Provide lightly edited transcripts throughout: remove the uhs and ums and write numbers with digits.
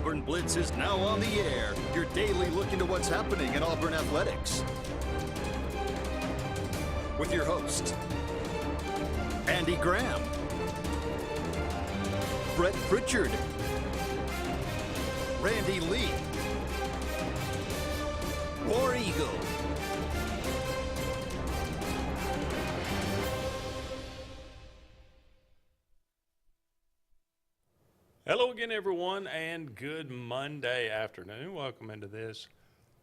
Auburn Blitz is now on the air, your daily look into what's happening in Auburn athletics. With your host, Andy Graham, Brett Pritchard, Randy Lee, War Eagle. Hello again, everyone, and good Monday afternoon. Welcome into this,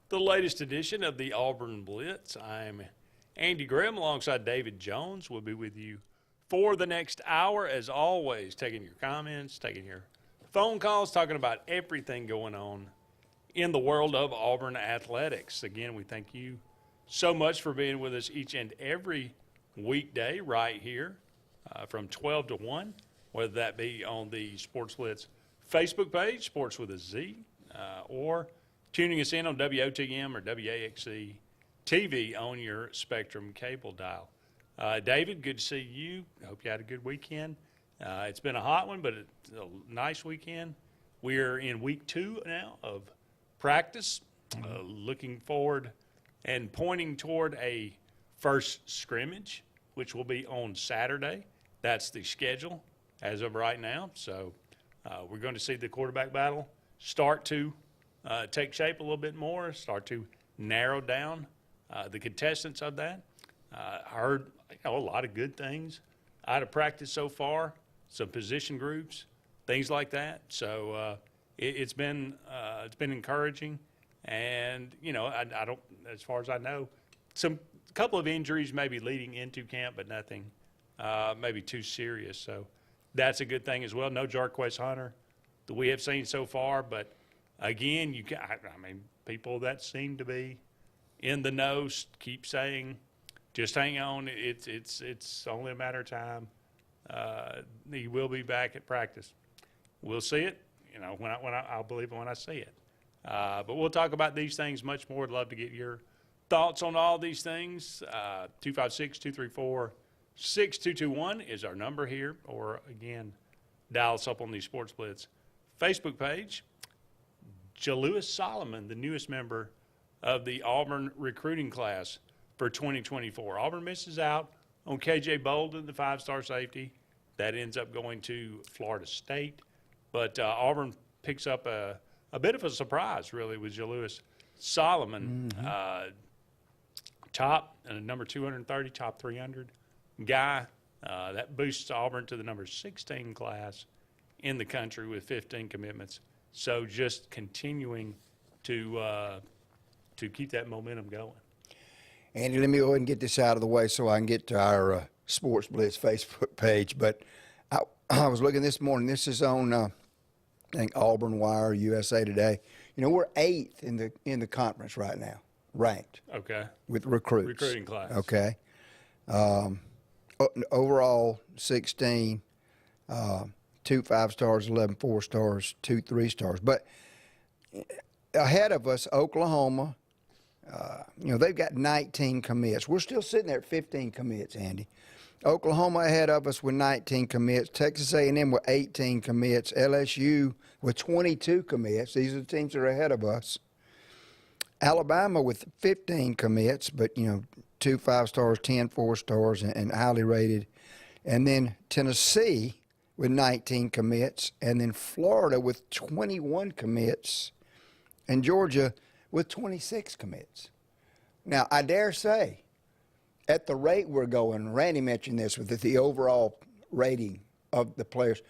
the latest edition of the Auburn Blitz. I'm Andy Graham alongside David Jones. We'll be with you for the next hour, as always, taking your comments, taking your phone calls, talking about everything going on in the world of Auburn athletics. Again, we thank you so much for being with us each and every weekday right here from 12 to 1. Whether that be on the Sports Blitz Facebook page, Sports with a Z, or tuning us in on WOTM or WAXC TV on your Spectrum cable dial. David, good to see you. Hope you had a good weekend. It's been a hot one, but it's a nice weekend. We're in week 2 now of practice, looking forward and pointing toward a first scrimmage, which will be on Saturday. That's the schedule as of right now. So we're going to see the quarterback battle start to take shape a little bit more, start to narrow down the contestants of that. I heard a lot of good things out of practice so far, some position groups, things like that. So it's been encouraging. And, you know, I don't, as far as I know, a couple of injuries maybe leading into camp, but nothing maybe too serious. So that's a good thing as well. No Jarquez Hunter that we have seen so far, but again, people that seem to be in the know keep saying, just hang on. It's only a matter of time. He will be back at practice. We'll see it. You know, I'll believe it when I see it. But we'll talk about these things much more. I'd love to get your thoughts on all these things. 256-234-6221 is our number here, or again, dial us up on the Sports Blitz Facebook page. Jalewis Solomon, the newest member of the Auburn recruiting class for 2024. Auburn misses out on KJ Bolden, the 5-star safety. That ends up going to Florida State. But Auburn picks up a bit of a surprise, really, with Jalewis Solomon. Top, number 230, top 300 guy. That boosts Auburn to the number 16 class in the country with 15 commitments. So just continuing to keep that momentum going. Andy, let me go ahead and get this out of the way so I can get to our Sports Blitz Facebook page. But I was looking this morning. This is on I think Auburn Wire, USA Today. You know, we're 8th in the conference right now, ranked. Okay. With recruits. Recruiting class. Okay. Overall, 16, 2 5-stars, 11 4-stars, 2 3-stars. But ahead of us, Oklahoma, you know, they've got 19 commits. We're still sitting there at 15 commits, Andy. Oklahoma ahead of us with 19 commits. Texas A&M with 18 commits. LSU with 22 commits. These are the teams that are ahead of us. Alabama with 15 commits, but, you know, 2 5-stars, 10 4-stars, and highly rated. And then Tennessee with 19 commits, and then Florida with 21 commits, and Georgia with 26 commits. Now, I dare say, at the rate we're going, Randy mentioned this with the overall rating of the players,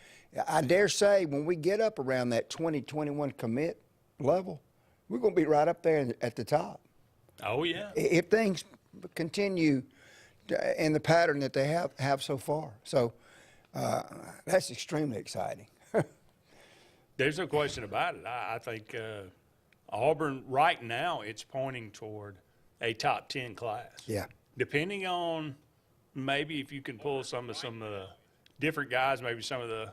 I dare say when we get up around that 20-21 commit level, we're going to be right up there at the top. Oh, yeah. If things continue in the pattern that they have so far. So that's extremely exciting. There's no question about it. I think Auburn, right now, it's pointing toward a top 10 class. Yeah. Depending on maybe if you can pull some of the different guys, maybe some of the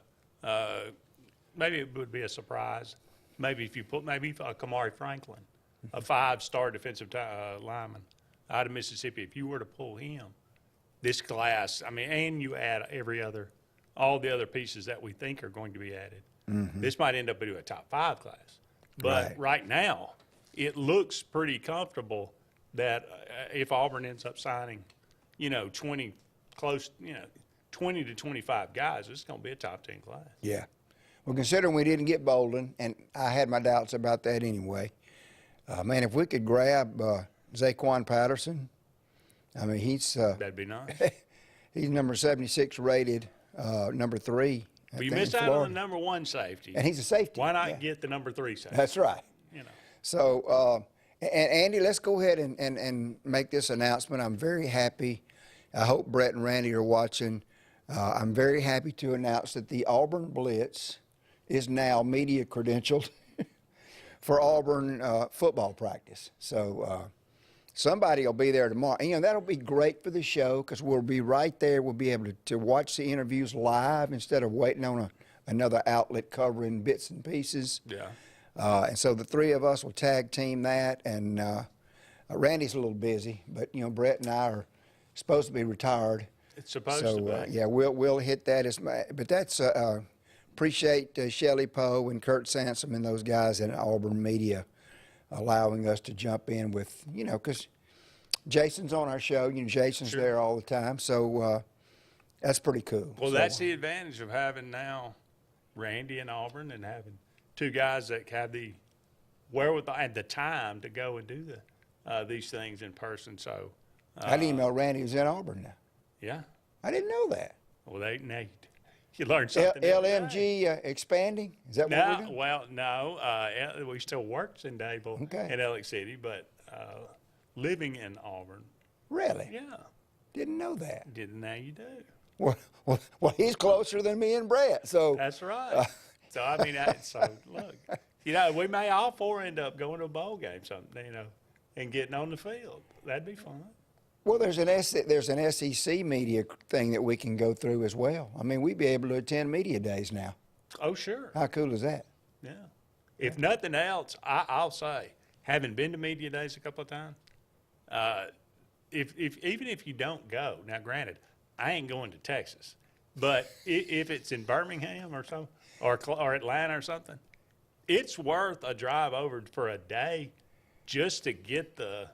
maybe it would be a surprise. Maybe if you put Kamari Franklin, a 5-star defensive lineman out of Mississippi, if you were to pull him, this class, I mean, and you add all the other pieces that we think are going to be added, This might end up being a top 5 class. But right now, it looks pretty comfortable that if Auburn ends up signing, 20 to 25 guys, it's going to be a top 10 class. Yeah. Well, considering we didn't get Bolden, and I had my doubts about that anyway, man, if we could grab Zaquan Patterson, I mean, he's That'd be nice. he's number 76 rated, number 3. But you missed out on the number 1 safety. And he's a safety. Why not get the number 3 safety? That's right. So, and Andy, let's go ahead and make this announcement. I'm very happy. I hope Brett and Randy are watching. I'm very happy to announce that the Auburn Blitz is now media credentialed for Auburn football practice. So somebody will be there tomorrow. And, that'll be great for the show because we'll be right there. We'll be able to watch the interviews live instead of waiting on another outlet covering bits and pieces. Yeah. And so the 3 of us will tag team that. And Randy's a little busy, but, Brett and I are supposed to be retired. It's supposed to be. Yeah, we'll hit that. But that's appreciate Shelley Poe and Kurt Sansom and those guys in Auburn Media allowing us to jump in with, because Jason's on our show. Jason's there all the time. So that's pretty cool. Well, that's the advantage of having now Randy in Auburn and having 2 guys that have the wherewithal and the time to go and do these things in person. So I didn't even know Randy was in Auburn now. Yeah. I didn't know that. Well, now you learned something. LMG expanding? Is that what we're doing? Well, no. We still work in Dable in Alex City, but living in Auburn. Really? Yeah. Didn't know that. Didn't know you do. Well, he's closer than me and Brett. So that's right. So I mean, look, we may all 4 end up going to a bowl game, and getting on the field. That'd be fun. Well, there's an SEC media thing that we can go through as well. I mean, we'd be able to attend media days now. Oh, sure. How cool is that? Yeah. If nothing else, I'll say, having been to media days a couple of times, even if you don't go, now granted, I ain't going to Texas, but if it's in Birmingham or so, or Atlanta or something, it's worth a drive over for a day just to get the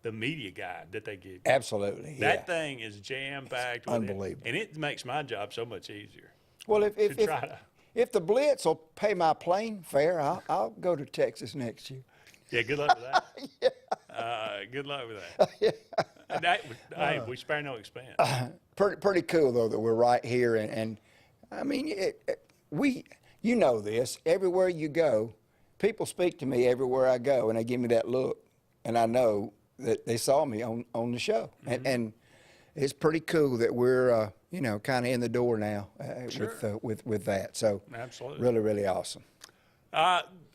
media guide that they give you. Absolutely. That thing is jam-packed. Unbelievable. And it makes my job so much easier. Well, if the Blitz will pay my plane fare, I'll go to Texas next year. Yeah, good luck with that. Good luck with that. Hey, we spare no expense. Pretty cool, though, that we're right here. And I mean, you know this. Everywhere you go, people speak to me everywhere I go, and they give me that look. And I know that they saw me on the show. Mm-hmm. And it's pretty cool that we're, kind of in the door now with that. So absolutely. Really, really awesome.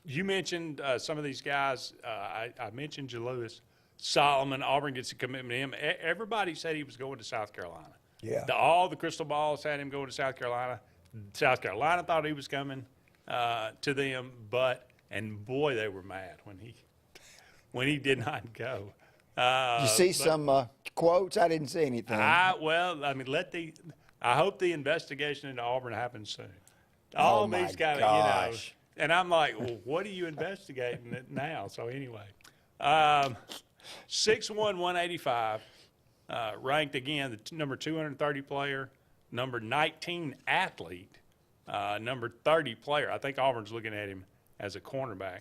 You mentioned some of these guys. I mentioned Jalewis Solomon. Auburn gets a commitment to him. Everybody said he was going to South Carolina. Yeah. All the crystal balls had him going to South Carolina. South Carolina thought he was coming to them, and boy, they were mad when he did not go. You see some quotes? I didn't see anything. I hope the investigation into Auburn happens soon. All these guys, and I'm like, well, what are you investigating now? So anyway, 6'1", 185, ranked again the number 230 player, number 19 athlete, number 30 player. I think Auburn's looking at him as a cornerback.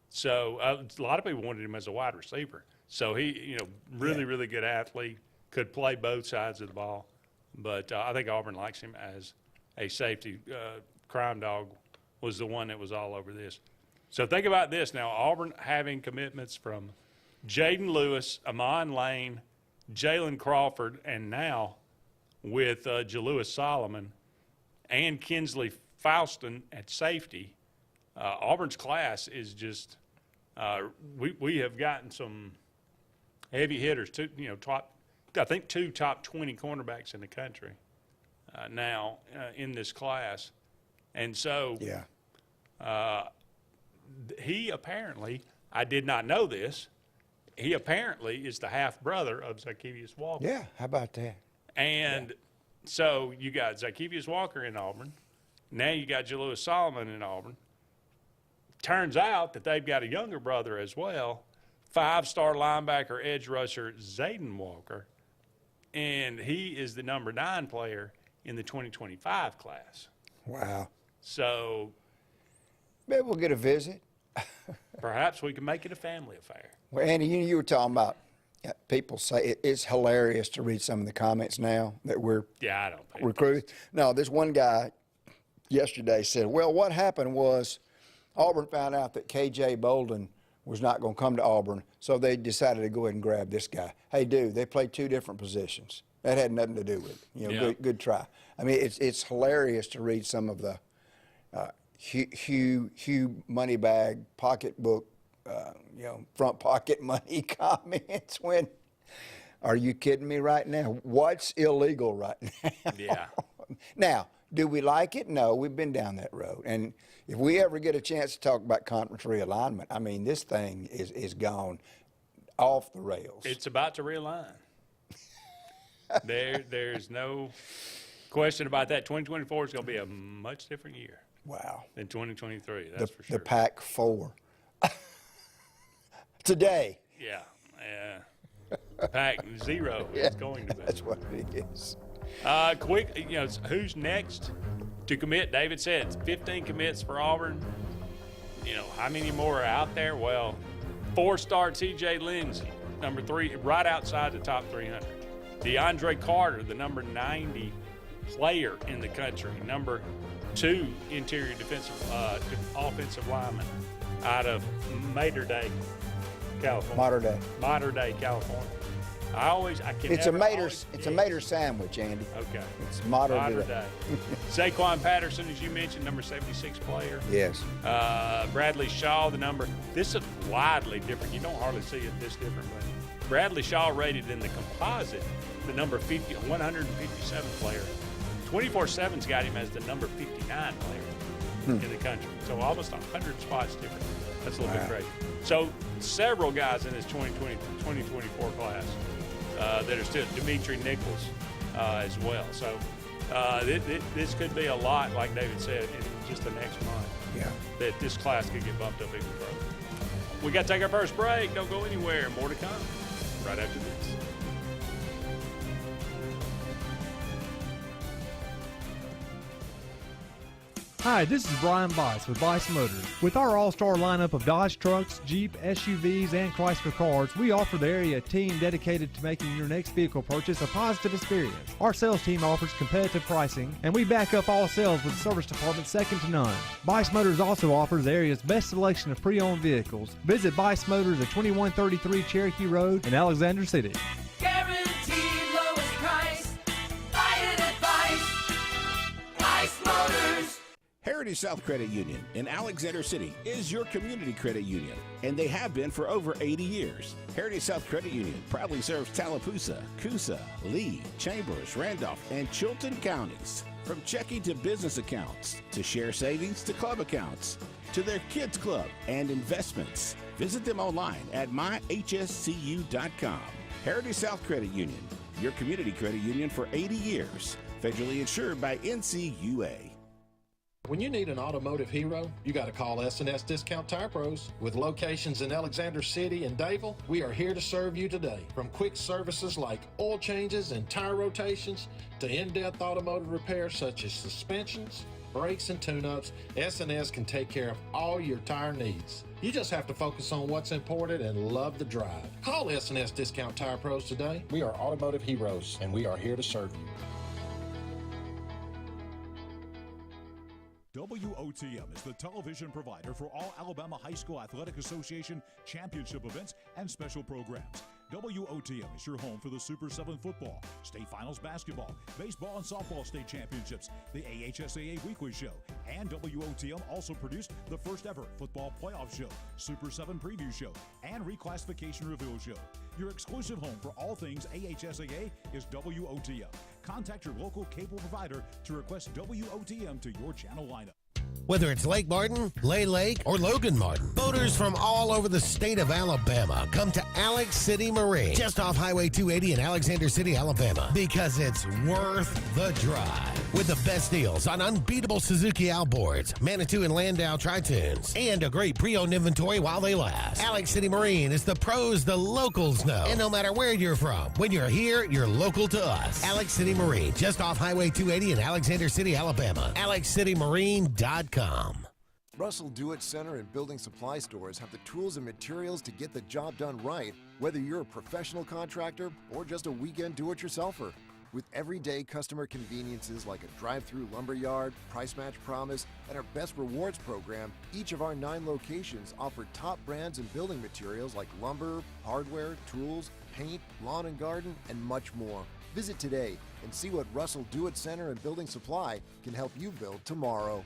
So a lot of people wanted him as a wide receiver. So he, really good athlete, could play both sides of the ball. But I think Auburn likes him as a safety. Crime Dog was the one that was all over this. So think about this now. Auburn having commitments from Jaden Lewis, Amon Lane, Jalen Crawford, and now with Jalewis Solomon and Kinsley Faustin at safety. Auburn's class is just we have gotten some heavy hitters. I think 2 top 20 cornerbacks in the country now in this class, and so he apparently, I did not know this, he apparently is the half brother of Zacchaeus Walker. Yeah, how about that? And so you got Zacchaeus Walker in Auburn. Now you got Jalewis Solomon in Auburn. Turns out that they've got a younger brother as well, 5-star linebacker, edge rusher Zayden Walker, and he is the number 9 player in the 2025 class. Wow. So Maybe we'll get a visit. perhaps we can make it a family affair. Well, Andy, you were talking about people say it's hilarious to read some of the comments now that we're Yeah, I don't pay recruiting. No, this one guy yesterday said, well, what happened was Auburn found out that K.J. Bolden was not going to come to Auburn, so they decided to go ahead and grab this guy. Hey, dude, they played 2 different positions. That had nothing to do with it. You know, Yeah. good try. I mean, it's hilarious to read some of the Hugh Moneybag pocketbook, front pocket money comments when, are you kidding me right now? What's illegal right now? Yeah. Now, do we like it? No, we've been down that road. And if we ever get a chance to talk about conference realignment, I mean, this thing is gone off the rails. It's about to realign. There's no question about that. 2024 is going to be a much different year Wow. than 2023. That's for sure. The Pac-4. Today. Yeah. Pack 0 is going to be. That's what it is. Quick, who's next to commit? David said it's 15 commits for Auburn. How many more are out there? Well, 4-star TJ Lindsey, number 3, right outside the top 300. DeAndre Carter, the number 90 player in the country, number 2 interior offensive lineman out of Mater Dei, California. Mater Dei. California. I can It's never a mater. always It's a guess. mater sandwich, Andy. Okay. It's Mater Dei. Dei. Saquon Patterson, as you mentioned, number 76 player. Yes. Bradley Shaw, this is widely different. You don't hardly see it this different, but Bradley Shaw rated in the composite, the number 157 player. 24/7's got him as the number 59 player in the country. So almost 100 spots different. That's a little bit crazy. So several guys in this 2024 class that are still, Dimitri Nichols as well. So this could be a lot, like David said, in just the next month. Yeah. That this class could get bumped up even further. We got to take our first break. Don't go anywhere. More to come right after this. Hi, this is Brian Bice with Bice Motors. With our all-star lineup of Dodge trucks, Jeep, SUVs, and Chrysler cars, we offer the area team dedicated to making your next vehicle purchase a positive experience. Our sales team offers competitive pricing, and we back up all sales with a service department second to none. Bice Motors also offers the area's best selection of pre-owned vehicles. Visit Bice Motors at 2133 Cherokee Road in Alexander City. Guaranteed lowest price. Buy it at Bice Motors. Heritage South Credit Union in Alexander City is your community credit union, and they have been for over 80 years. Heritage South Credit Union proudly serves Tallapoosa, Coosa, Lee, Chambers, Randolph, and Chilton counties. From checking to business accounts, to share savings to club accounts, to their kids club and investments. Visit them online at myhscu.com. Heritage South Credit Union, your community credit union for 80 years. Federally insured by NCUA. When you need an automotive hero, you got to call S&S Discount Tire Pros. With locations in Alexander City and Dayville, we are here to serve you today. From quick services like oil changes and tire rotations to in-depth automotive repairs such as suspensions, brakes, and tune-ups, S&S can take care of all your tire needs. You just have to focus on what's important and love the drive. Call S&S Discount Tire Pros today. We are automotive heroes, and we are here to serve you. WOTM is the television provider for all Alabama High School Athletic Association championship events and special programs. WOTM is your home for the Super 7 football, state finals basketball, baseball and softball state championships, the AHSAA weekly show, and WOTM also produced the first ever football playoff show, Super 7 preview show, and reclassification reveal show. Your exclusive home for all things AHSAA is WOTM. Contact your local cable provider to request WOTM to your channel lineup. Whether it's Lake Martin, Lay Lake, or Logan Martin, boaters from all over the state of Alabama come to Alex City Marine, just off Highway 280 in Alexander City, Alabama, because it's worth the drive. with the best deals on unbeatable Suzuki outboards, Manitou and Landau tri-tunes, and a great pre-owned inventory while they last. Alex City Marine is the pros the locals know. And no matter where you're from, when you're here, you're local to us. Alex City Marine, just off Highway 280 in Alexander City, Alabama. AlexCityMarine.com. Russell Do-It Center and building supply stores have the tools and materials to get the job done right, whether you're a professional contractor or just a weekend do-it-yourselfer. With everyday customer conveniences like a drive-through lumberyard, price match promise, and our best rewards program, each of our 9 locations offer top brands and building materials like lumber, hardware, tools, paint, lawn and garden, and much more. Visit today and see what Russell Do-It Center and Building Supply can help you build tomorrow.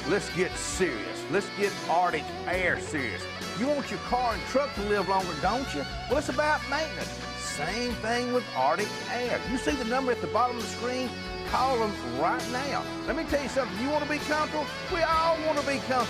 Let's get serious. Let's get Arctic Air serious. You want your car and truck to live longer, don't you? Well, it's about maintenance. Same thing with Arctic Air. You see the number at the bottom of the screen? Call them right now. Let me tell you something. You want to be comfortable? We all want to be comfortable.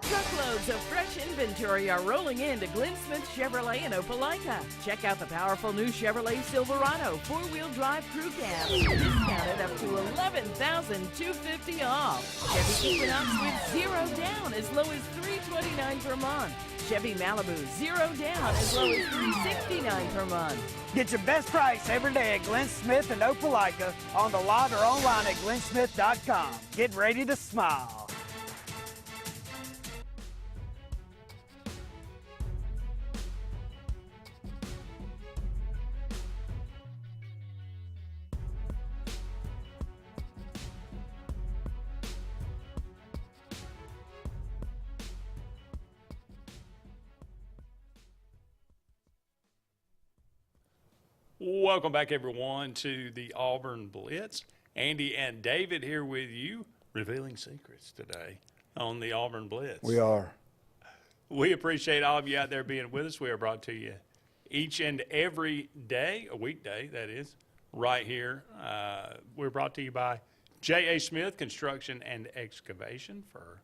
Truckloads of fresh inventory are rolling into Glenn Smith Chevrolet in Opelika. Check out the powerful new Chevrolet Silverado 4-wheel drive crew cab, discounted up to $11,250 off. Chevy Equinox with 0 down as low as $329 per month. Chevy Malibu 0 down as low as $369 per month. Get your best price every day at Glenn Smith and Opelika on the lot or online at glennsmith.com. Get ready to smile. Welcome back, everyone, to the Auburn Blitz. Andy and David here with you, revealing secrets today on the Auburn Blitz. We are. We appreciate all of you out there being with us. We are brought to you each and every day, a weekday, that is, right here. We're brought to you by J.A. Smith Construction and Excavation for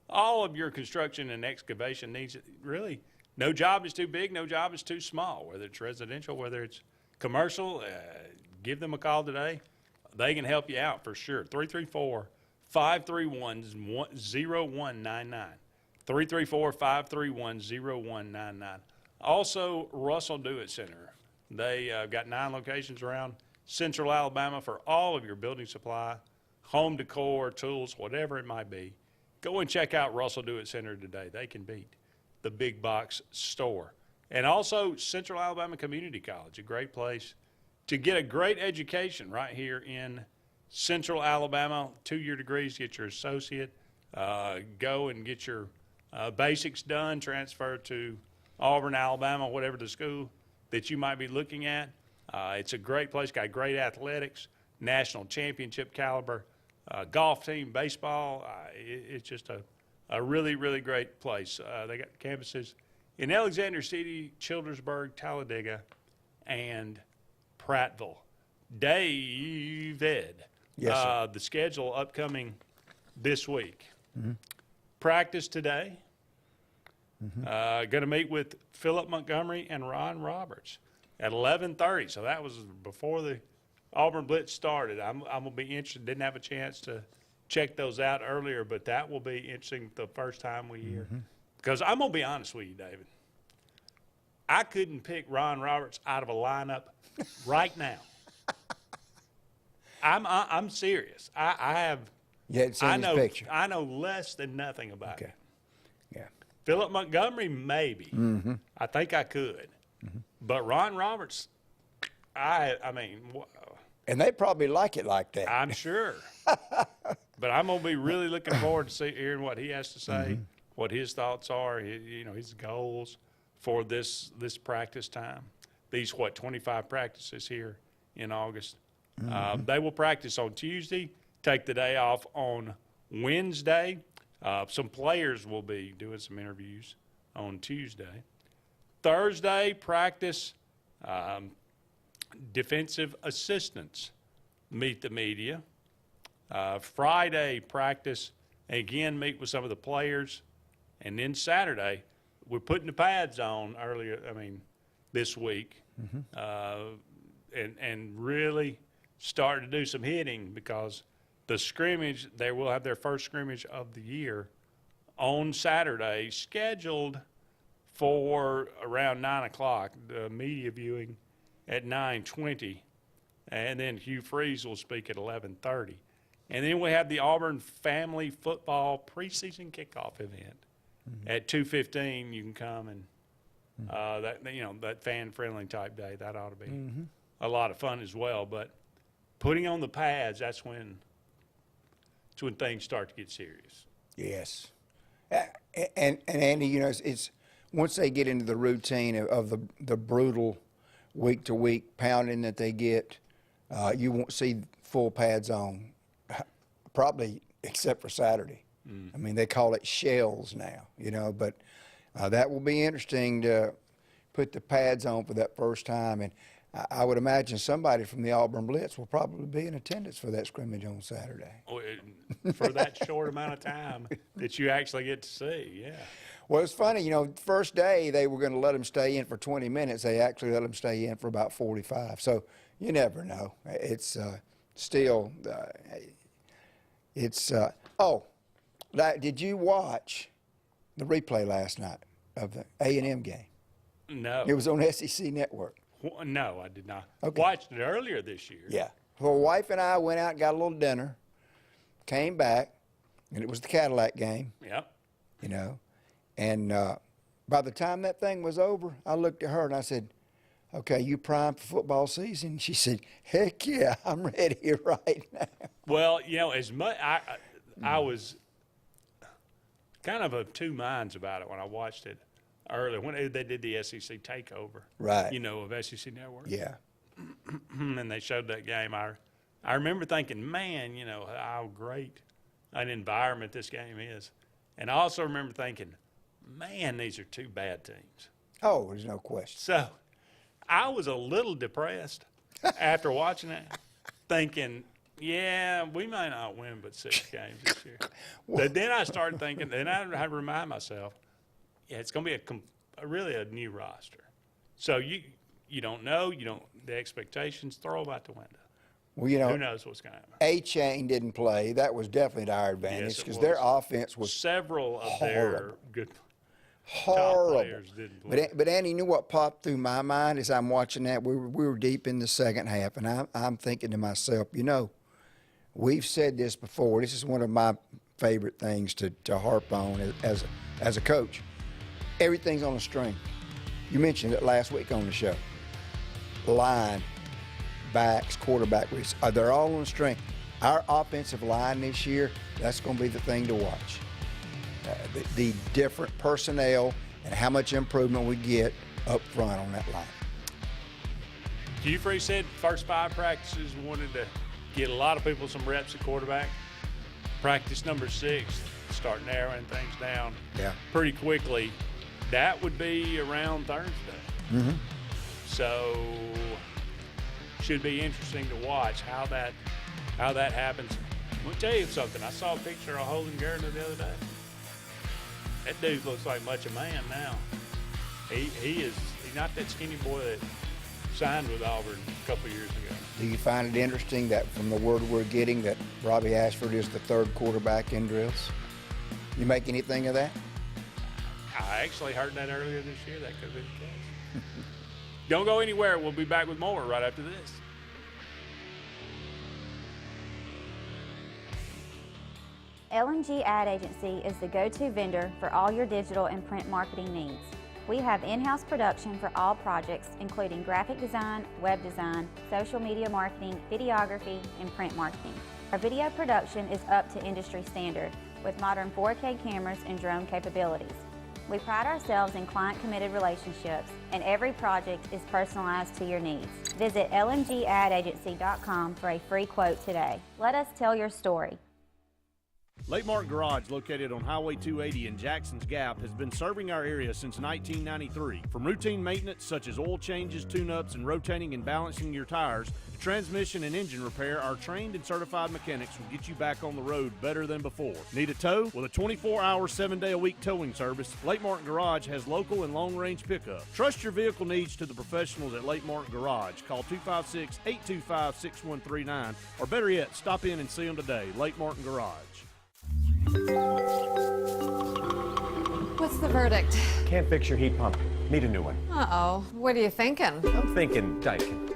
all of your construction and excavation needs. Really, no job is too big, no job is too small, whether it's residential, whether it's commercial. Give them a call today. They can help you out for sure. 334-531-0199. 334-531-0199. Also, Russell Do-It Center. They got 9 locations around Central Alabama for all of your building supply, home decor, tools, whatever it might be. Go and check out Russell Do-It Center today. They can beat the big box store. And also Central Alabama Community College, a great place to get a great education right here in Central Alabama. 2-year degrees, get your associate, go and get your basics done, transfer to Auburn, Alabama, whatever the school that you might be looking at. It's a great place, got great athletics, national championship caliber, golf team, baseball. It's just a really, really great place. They got campuses in Alexander City, Childersburg, Talladega, and Prattville. David, yes, sir. The schedule upcoming this week. Practice today. Going to meet with Philip Montgomery and Ron Roberts at 11:30. So that was before the Auburn Blitz started. I'm going to be interested. Didn't have a chance to check those out earlier, but that will be interesting the first time we hear. Because I'm going to be honest with you, David. I couldn't pick Ron Roberts out of a lineup right now. I'm serious. I know less than nothing about him. Yeah. Philip Montgomery, maybe. I think I could. But Ron Roberts, I mean. And they probably like it like that. I'm sure. But I'm going to be really looking forward to hearing what he has to say, what his thoughts are, his goals for this practice time. These, 25 practices here in August. They will practice on Tuesday, take the day off on Wednesday. Some players will be doing some interviews on Tuesday. Thursday, practice defensive assistants meet the media. Friday, practice, and again, meet with some of the players. And then Saturday, we're putting the pads on this week, and really starting to do some hitting, because the scrimmage, they will have their first scrimmage of the year on Saturday, scheduled for around 9 o'clock, the media viewing at 9:20, and then Hugh Freeze will speak at 11:30. And then we have the Auburn Family Football preseason kickoff event at 2:15. You can come and that fan-friendly type day. That ought to be a lot of fun as well. But putting on the pads, that's when things start to get serious. Yes. And Andy, it's once they get into the routine of the brutal week-to-week pounding that they get, you won't see full pads on, probably except for Saturday. I mean, they call it shells now, but that will be interesting to put the pads on for that first time. And I would imagine somebody from the Auburn Blitz will probably be in attendance for that scrimmage on Saturday. For that short amount of time that you actually get to see, yeah. Well, it's funny, the first day they were going to let them stay in for 20 minutes. They actually let them stay in for about 45. So you never know. It's still, did you watch the replay last night of the A&M game? No. It was on SEC Network. No, I did not. Okay. Watched it earlier this year. Yeah. Well, wife and I went out and got a little dinner, came back, and it was the Cadillac game. Yep. And by the time that thing was over, I looked at her and I said, okay, you primed for football season? She said, heck yeah, I'm ready right now. Well, as much, I was kind of of two minds about it when I watched it earlier, when they did the SEC takeover, right? Of SEC Network. Yeah. And they showed that game. I remember thinking, man, how great an environment this game is. And I also remember thinking, man, these are two bad teams. Oh, there's no question. So I was a little depressed after watching it, thinking, yeah, we might not win but 6 games this year. But then I started thinking, and I had to remind myself, yeah, it's going to be really a new roster. So you don't know, the expectations throw them out the window. Well, who knows what's going to happen. A-Chain didn't play. That was definitely to our advantage because their offense was several of horrible. Their good horrible. Top players didn't play. But Andy, you knew what popped through my mind as I'm watching that? We were deep in the second half, and I'm thinking to myself, we've said this before. This is one of my favorite things to harp on as a coach. Everything's on a string. You mentioned it last week on the show. Line, backs, quarterback, they're all on a string. Our offensive line this year, that's going to be the thing to watch. The different personnel and how much improvement we get up front on that line. Hugh Freeze said first 5 practices wanted to get a lot of people some reps at quarterback. Practice number 6, start narrowing things down pretty quickly. That would be around Thursday. Mm-hmm. So should be interesting to watch how that happens. I'm gonna tell you something. I saw a picture of Holden Gardner the other day. That dude looks like much a man now. He's not that skinny boy that signed with Auburn a couple years ago. Do you find it interesting that from the word we're getting that Robbie Ashford is the 3rd quarterback in drills? You make anything of that? I actually heard that earlier this year. That could be the case. Don't go anywhere. We'll be back with more right after this. LMG Ad Agency is the go-to vendor for all your digital and print marketing needs. We have in-house production for all projects, including graphic design, web design, social media marketing, videography, and print marketing. Our video production is up to industry standard with modern 4K cameras and drone capabilities. We pride ourselves in client-committed relationships, and every project is personalized to your needs. Visit lmgadagency.com for a free quote today. Let us tell your story. Lake Martin Garage, located on Highway 280 in Jackson's Gap, has been serving our area since 1993. From routine maintenance such as oil changes, tune-ups, and rotating and balancing your tires, to transmission and engine repair, our trained and certified mechanics will get you back on the road better than before. Need a tow? With a 24-hour, 7-day-a-week towing service, Lake Martin Garage has local and long-range pickup. Trust your vehicle needs to the professionals at Lake Martin Garage. Call 256-825-6139, or better yet, stop in and see them today. Lake Martin Garage. What's the verdict? Can't fix your heat pump. Need a new one. Uh-oh. What are you thinking? I'm thinking Daikin.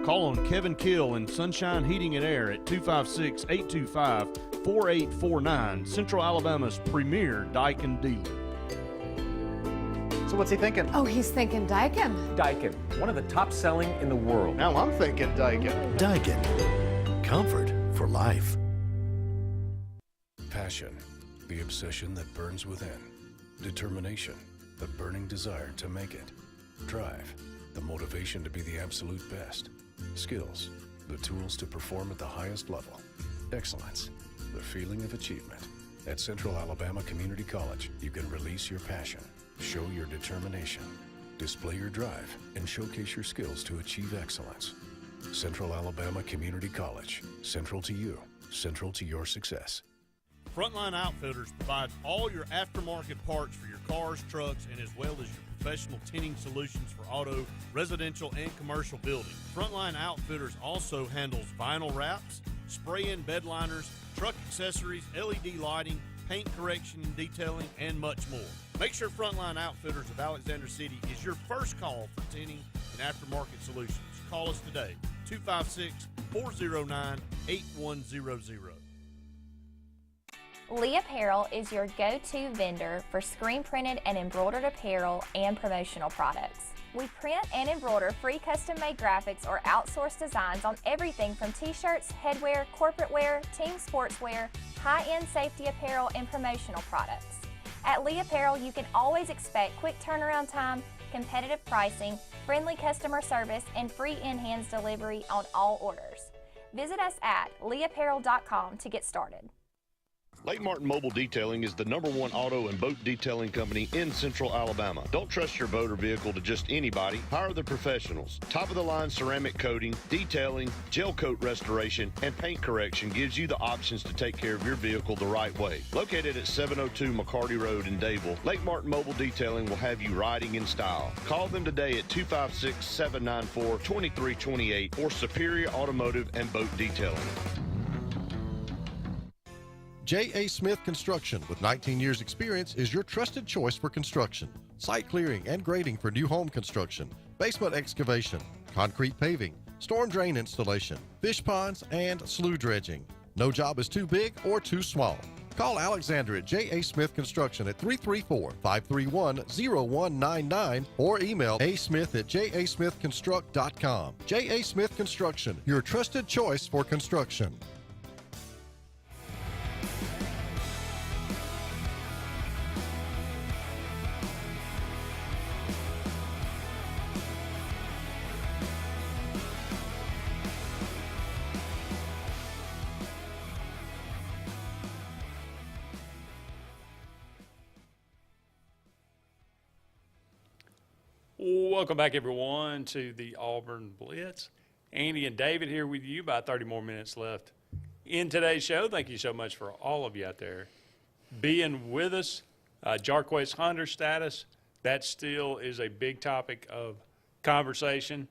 Call on Kevin Kill in Sunshine Heating and Air at 256-825-4849, Central Alabama's premier Daikin dealer. So what's he thinking? Oh, he's thinking Daikin. Daikin, one of the top selling in the world. Now I'm thinking Daikin. Daikin. Comfort for life. Passion, the obsession that burns within. Determination, the burning desire to make it. Drive, the motivation to be the absolute best. Skills, the tools to perform at the highest level. Excellence, the feeling of achievement. At Central Alabama Community College, you can release your passion, show your determination, display your drive, and showcase your skills to achieve excellence. Central Alabama Community College, central to you, central to your success. Frontline Outfitters provides all your aftermarket parts for your cars, trucks, and as well as your professional tinting solutions for auto, residential, and commercial buildings. Frontline Outfitters also handles vinyl wraps, spray-in bed liners, truck accessories, LED lighting, paint correction and detailing, and much more. Make sure Frontline Outfitters of Alexander City is your first call for tinting and aftermarket solutions. Call us today, 256-409-8100. Lee Apparel is your go-to vendor for screen printed and embroidered apparel and promotional products. We print and embroider free custom-made graphics or outsourced designs on everything from t-shirts, headwear, corporate wear, team sportswear, high-end safety apparel, and promotional products. At Lee Apparel, you can always expect quick turnaround time, competitive pricing, friendly customer service, and free in-hands delivery on all orders. Visit us at leeapparel.com to get started. Lake Martin Mobile Detailing is the #1 auto and boat detailing company in Central Alabama. Don't trust your boat or vehicle to just anybody. Hire the professionals. Top-of-the-line ceramic coating, detailing, gel coat restoration, and paint correction gives you the options to take care of your vehicle the right way. Located at 702 McCarty Road in Dayville, Lake Martin Mobile Detailing will have you riding in style. Call them today at 256-794-2328 or Superior Automotive and Boat Detailing. J.A. Smith Construction, with 19 years experience, is your trusted choice for construction. Site clearing and grading for new home construction, basement excavation, concrete paving, storm drain installation, fish ponds, and slough dredging. No job is too big or too small. Call Alexander at J.A. Smith Construction at 334-531-0199 or email asmith@jasmithconstruct.com. J.A. Smith Construction, your trusted choice for construction. Welcome back, everyone, to the Auburn Blitz. Andy and David here with you. About 30 more minutes left in today's show. Thank you so much for all of you out there being with us. Jarquez Hunter status, that still is a big topic of conversation.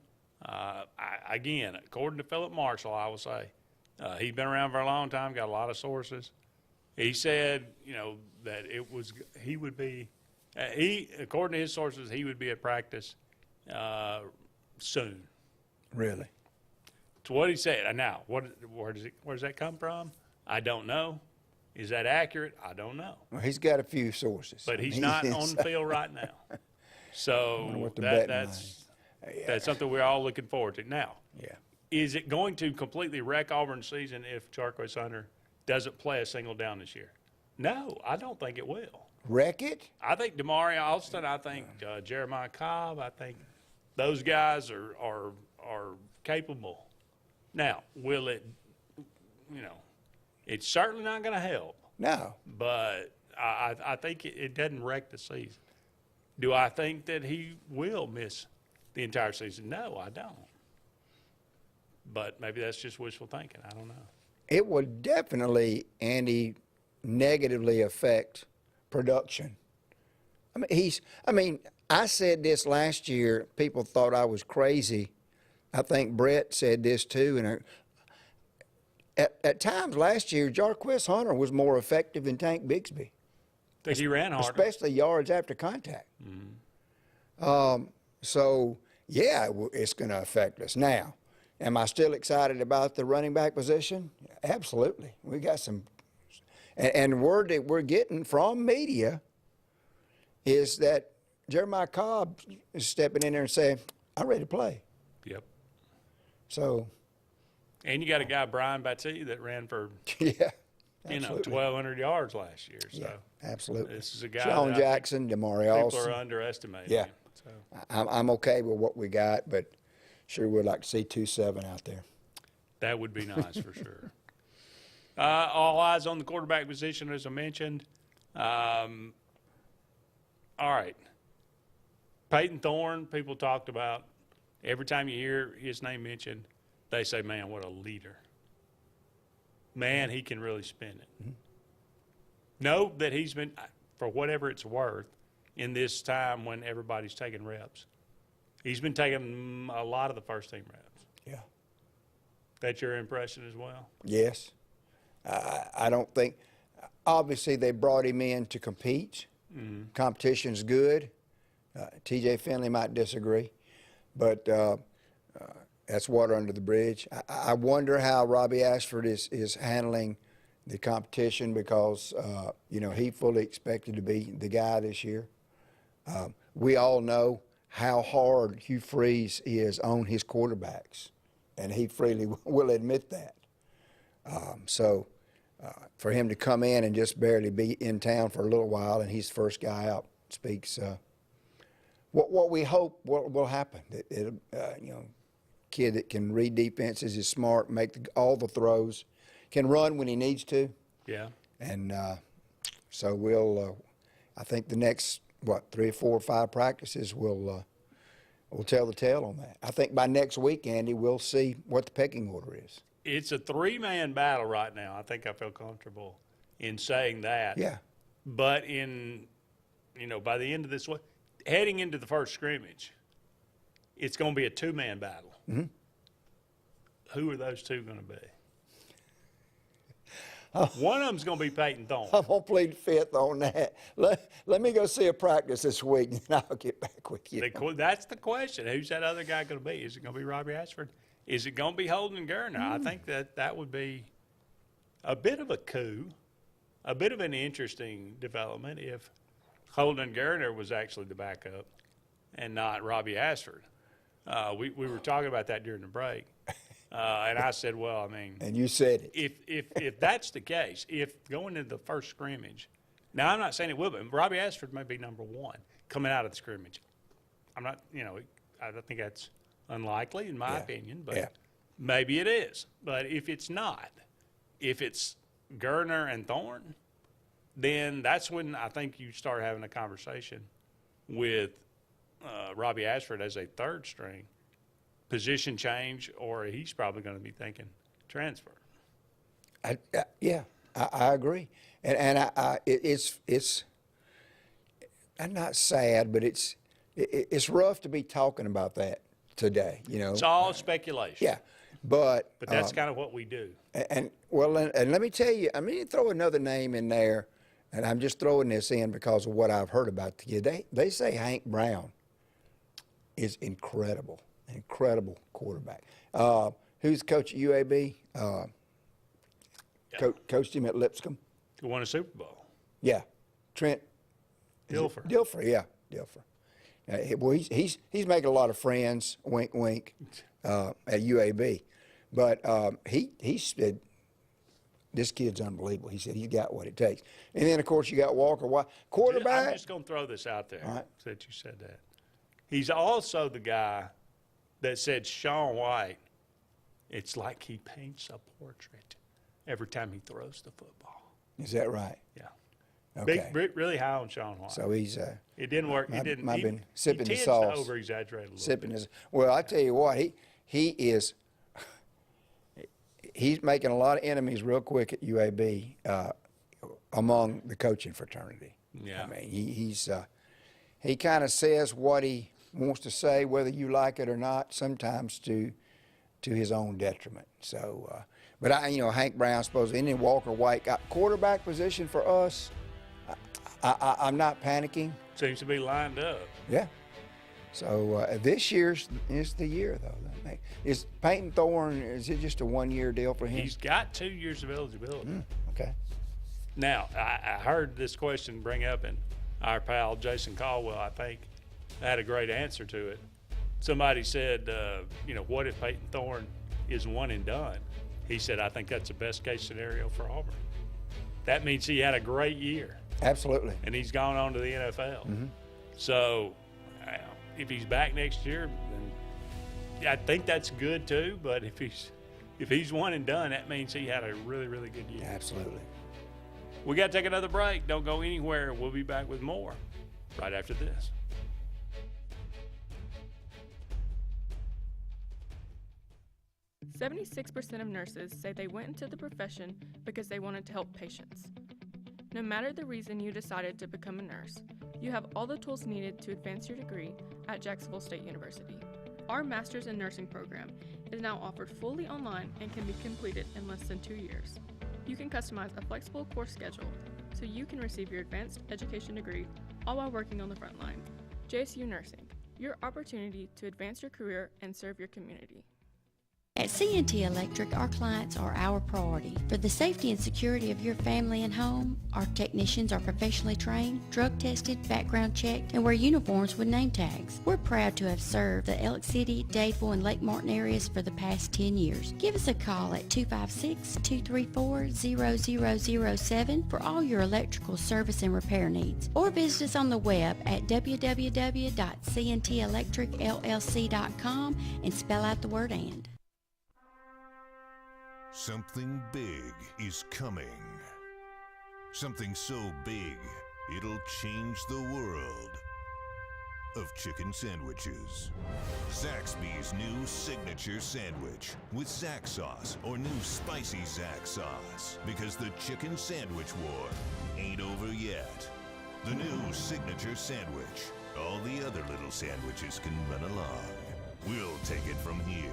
Again, according to Philip Marshall, I will say, he's been around for a long time, got a lot of sources. He said, that he would be, according to his sources, he would be at practice soon. Really? It's what he said. Now, where does that come from? I don't know. Is that accurate? I don't know. Well, he's got a few sources. But he's not on the field right now. So that's something we're all looking forward to. Now, is it going to completely wreck Auburn's season if Jarquez Hunter doesn't play a single down this year? No, I don't think it will. Wreck it? I think Demario Alston, I think Jeremiah Cobb, I think those guys are capable. Now, will it, it's certainly not going to help No. But I think it doesn't wreck the season. Do I think that he will miss the entire season? No, I don't. But maybe that's just wishful thinking. I don't know. It would definitely, Andy, negatively affect production. I said this last year. People thought I was crazy. I think Brett said this too. And at times last year, Jarquez Hunter was more effective than Tank Bixby. Think he ran harder. Especially yards after contact. So, yeah, it's going to affect us. Now, am I still excited about the running back position? Absolutely. We got some. And the word that we're getting from media is that Jeremiah Cobb is stepping in there and saying, I'm ready to play. Yep. So. And you got a guy, Brian Batty, that ran for, yeah, 1,200 yards last year. So yeah, absolutely. This is a guy Sean Jackson, Damari Alston. People are underestimating Yeah. him. So. I'm okay with what we got, but sure would like to see 2-7 out there. That would be nice for sure. All eyes on the quarterback position, as I mentioned. All right. Peyton Thorne, people talked about. Every time you hear his name mentioned, they say, man, what a leader. Man, he can really spin it. Mm-hmm. Know that he's been, for whatever it's worth, in this time when everybody's taking reps, he's been taking a lot of the first team reps. Yeah. That's your impression as well? Yes. I don't think – obviously they brought him in to compete. Mm-hmm. Competition's good. T.J. Finley might disagree, but that's water under the bridge. I wonder how Robbie Ashford is handling the competition because, he fully expected to be the guy this year. We all know how hard Hugh Freeze is on his quarterbacks, and he freely will admit that. For him to come in and just barely be in town for a little while and he's the first guy out speaks what we hope will happen. Kid that can read defenses, is smart, make all the throws, can run when he needs to. Yeah. And so we'll, I think the next, 3, 4, 5 practices will tell the tale on that. I think by next week, Andy, we'll see what the pecking order is. It's a 3-man battle right now. I think I feel comfortable in saying that. Yeah. But by the end of this week, heading into the first scrimmage, it's going to be a 2-man battle. Mm-hmm. Who are those two going to be? One of them's going to be Peyton Thorne. I'm going to plead fifth on that. Let me go see a practice this week, and I'll get back with you. That's the question. Who's that other guy going to be? Is it going to be Robbie Ashford? Is it going to be Holden Gerner? I think that would be a bit of a coup, a bit of an interesting development if Holden Gerner was actually the backup and not Robbie Ashford. We were talking about that during the break. And I said, well, and you said it. If that's the case, if going into the first scrimmage, now I'm not saying it will, but Robbie Ashford may be number 1 coming out of the scrimmage. I'm not, I think that's unlikely in my opinion, but maybe it is. But if it's not, if it's Gerner and Thorne, then that's when I think you start having a conversation with Robbie Ashford as a third string. Position change, or he's probably going to be thinking transfer. I agree, and it's I'm not sad, but it's rough to be talking about that today. It's all speculation. Yeah, but that's kind of what we do. And let me tell you, throw another name in there, and I'm just throwing this in because of what I've heard about the kid. They say Hank Brown is incredible. Incredible quarterback. Who's the coach at UAB? Coached him at Lipscomb. Who won a Super Bowl? Yeah, Trent Dilfer. Dilfer, well, he's making a lot of friends. Wink, wink. At UAB, but he said this kid's unbelievable. He said he's got what it takes. And then of course you got Walker White, quarterback. I'm just going to throw this out there. All right. Since you said that, he's also the guy that said Sean White, it's like he paints a portrait every time he throws the football. Is that right? Yeah. Okay. Really high on Sean White. So he's it didn't work. Might He been sipping he the tends sauce. to over-exaggerate a little Sipping bit. his. Well, I tell you what, he is. He's making a lot of enemies real quick at UAB among the coaching fraternity. Yeah. I mean, he kind of says what he wants to say, whether you like it or not. Sometimes to his own detriment. So, but Hank Brown, suppose, and then Walker White got quarterback position for us. I'm not panicking. Seems to be lined up. Yeah. So this year's is the year, though. Is Peyton Thorne, is it just a one-year deal for him? He's got 2 years of eligibility. Okay. Now, I heard this question bring up, and our pal Jason Caldwell, I think, had a great answer to it. Somebody said, what if Peyton Thorne is one and done? He said, I think that's the best case scenario for Auburn. That means he had a great year. Absolutely. And he's gone on to the NFL. Mm-hmm. So if he's back next year, then I think that's good too. But if he's one and done, that means he had a really, really good year. Absolutely. We got to take another break. Don't go anywhere. We'll be back with more right after this. "76% of nurses say they went into the profession because they wanted to help patients. No matter the reason you decided to become a nurse, you have all the tools needed to advance your degree at Jacksonville State University. Our Master's in Nursing program is now offered fully online and can be completed in less than 2 years. You can customize a flexible course schedule so you can receive your advanced education degree all while working on the front line. JSU Nursing, your opportunity to advance your career and serve your community." At C&T Electric, our clients are our priority. For the safety and security of your family and home, our technicians are professionally trained, drug tested, background checked, and wear uniforms with name tags. We're proud to have served the Elk City, Dadeville, and Lake Martin areas for the past 10 years. Give us a call at 256-234-0007 for all your electrical service and repair needs, or visit us on the web at www.cntelectricllc.com and spell out the word "and." Something big is coming. Something so big, it'll change the world of chicken sandwiches. Zaxby's new signature sandwich with Zax sauce or new spicy Zax sauce. Because the chicken sandwich war ain't over yet. The new signature sandwich. All the other little sandwiches can run along. We'll take it from here.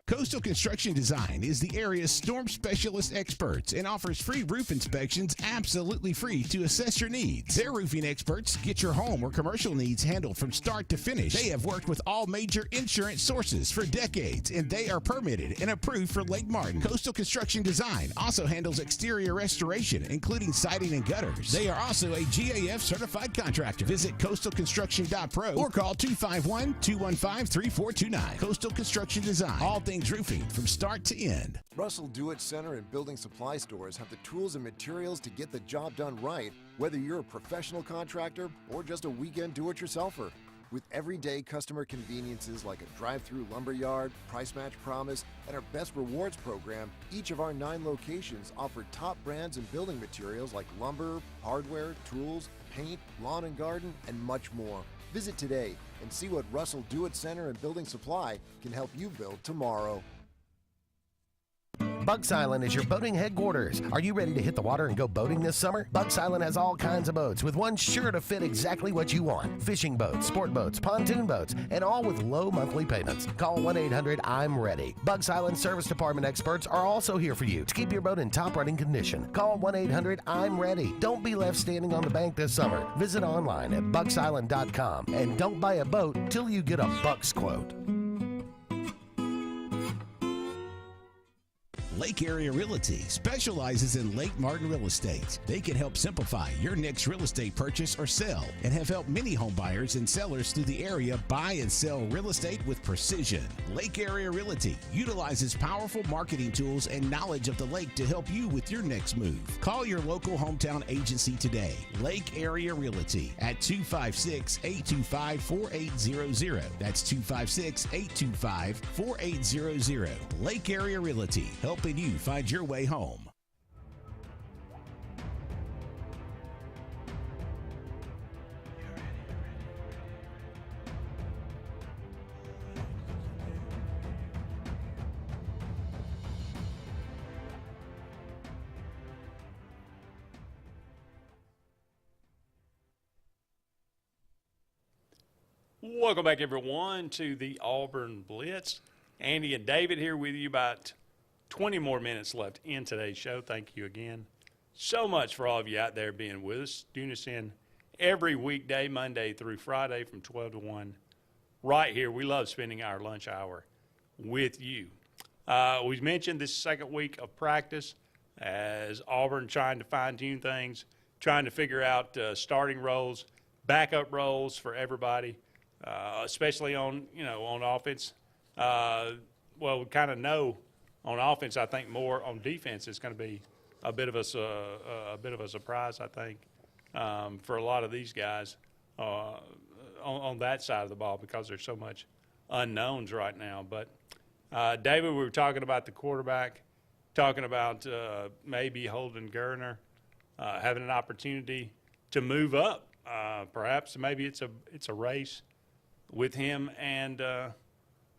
Coastal Construction Design is the area's storm specialist experts and offers free roof inspections absolutely free to assess your needs. Their roofing experts get your home or commercial needs handled from start to finish. They have worked with all major insurance sources for decades, and they are permitted and approved for Lake Martin. Coastal Construction Design also handles exterior restoration, including siding and gutters. They are also a GAF certified contractor. Visit coastalconstruction.pro or call 251-215-3429. Coastal Construction Design. All things roofing from start to end. Russell Do-It Center and building supply stores have the tools and materials to get the job done right, whether you're a professional contractor or just a weekend do-it-yourselfer. With everyday customer conveniences like a drive-through lumberyard, price match promise, and our Best Rewards program, each of our 9 locations offer top brands and building materials like lumber, hardware, tools, paint, lawn and garden, and much more. Visit today and see what Russell Do-It Center and Building Supply can help you build tomorrow. Bugs Island is your boating headquarters. Are you ready to hit the water and go boating this summer? Bugs Island has all kinds of boats, with one sure to fit exactly what you want. Fishing boats, sport boats, pontoon boats, and all with low monthly payments. Call 1-800-I'm-READY. Bugs Island Service Department experts are also here for you to keep your boat in top running condition. Call 1-800-I'm-READY. Don't be left standing on the bank this summer. Visit online at bugsisland.com and don't buy a boat till you get a Bucks quote. Lake Area Realty specializes in Lake Martin real estate. They can help simplify your next real estate purchase or sell and have helped many home buyers and sellers through the area buy and sell real estate with precision. Lake Area Realty utilizes powerful marketing tools and knowledge of the lake to help you with your next move. Call your local hometown agency today. Lake Area Realty at 256-825-4800. That's 256-825-4800. Lake Area Realty, helping you find your way home. Welcome back, everyone, to the Auburn Blitz. Andy and David here with you. About 20 more minutes left in today's show. Thank you again so much for all of you out there being with us. Tune us in every weekday, Monday through Friday from 12 to 1 right here. We love spending our lunch hour with you. We mentioned this second week of practice as Auburn trying to fine-tune things, trying to figure out starting roles, backup roles for everybody, especially on offense. Well, we kind of know on offense. I think more on defense is going to be a bit of a surprise. I think for a lot of these guys on that side of the ball because there's so much unknowns right now. But David, we were talking about the quarterback, talking about maybe Holden Gerner having an opportunity to move up. Perhaps maybe it's a race with him and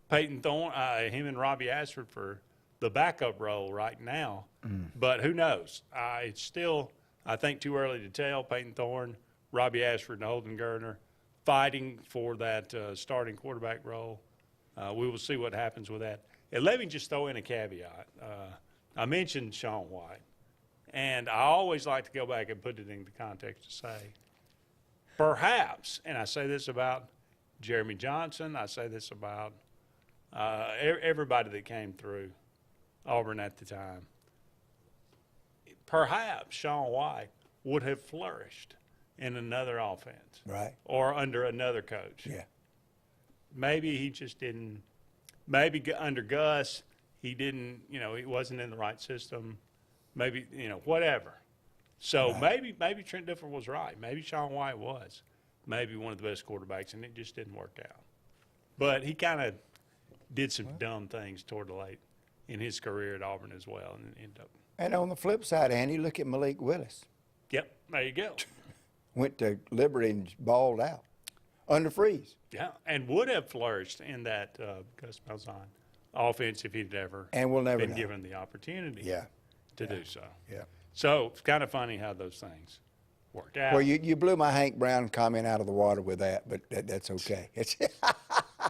Peyton Thorne, him and Robbie Ashford for the backup role right now. But who knows? It's still, I think, too early to tell. Peyton Thorne, Robbie Ashford, and Holden Gerner fighting for that starting quarterback role. We will see what happens with that. And let me just throw in a caveat. I mentioned Sean White, and I always like to go back and put it into context to say, perhaps, and I say this about Jeremy Johnson, I say this about everybody that came through Auburn at the time, perhaps Sean White would have flourished in another offense. Right. Or under another coach. Yeah. Maybe he just didn't, maybe under Gus, he didn't, he wasn't in the right system. Maybe, whatever. So maybe Trent Dilfer was right. Maybe Sean White was maybe one of the best quarterbacks, and it just didn't work out. But he kind of did some dumb things toward the late in his career at Auburn as well, and ended up. And on the flip side, Andy, look at Malik Willis. Yep, there you go. Went to Liberty and balled out under freeze. Yeah, and would have flourished in that Gus Malzahn offense if he'd ever and we'll never been know. given the opportunity to do so. Yeah. So it's kind of funny how those things worked out. Well, you blew my Hank Brown comment out of the water with that, but that's okay.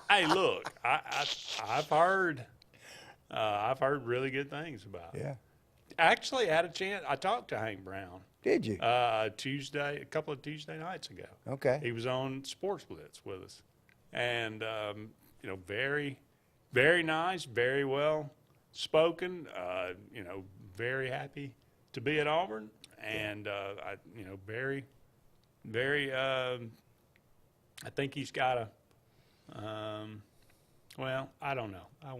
Hey, look, I've heard really good things about it. Yeah. Actually, I had a chance. I talked to Hank Brown. Did you? A couple of Tuesday nights ago. Okay. He was on Sportz Blitz with us, and very, very nice, very well spoken. Very happy to be at Auburn, and very, very. I think he's got a. Well, I don't know. I